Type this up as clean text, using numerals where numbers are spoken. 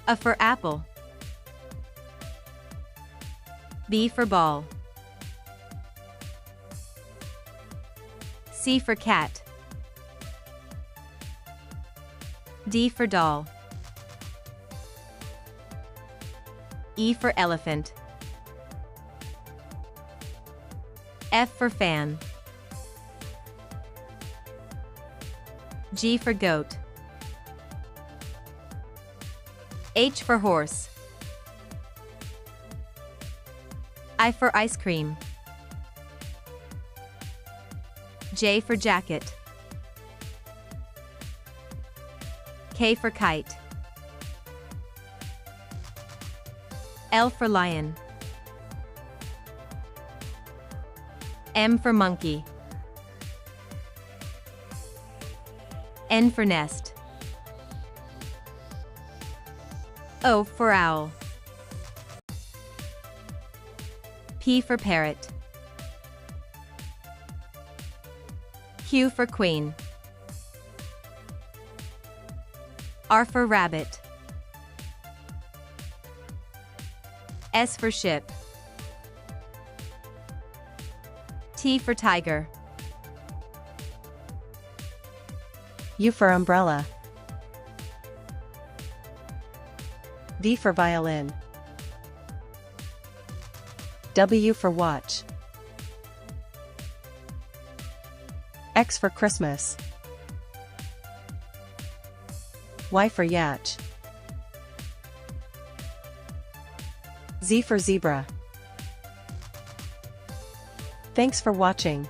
A for apple. B for ball. C for cat. D for doll. E for elephant. F for fan. G for goat. H for horse. I for ice cream. J for jacket. K for kite. L for lion. M for monkey. N for nest. O for owl. P for parrot. Q for queen. R for rabbit. S for ship. T for tiger. U for umbrella. V for violin. W for watch. X for Christmas. Y for yacht. Z for zebra. Thanks for watching.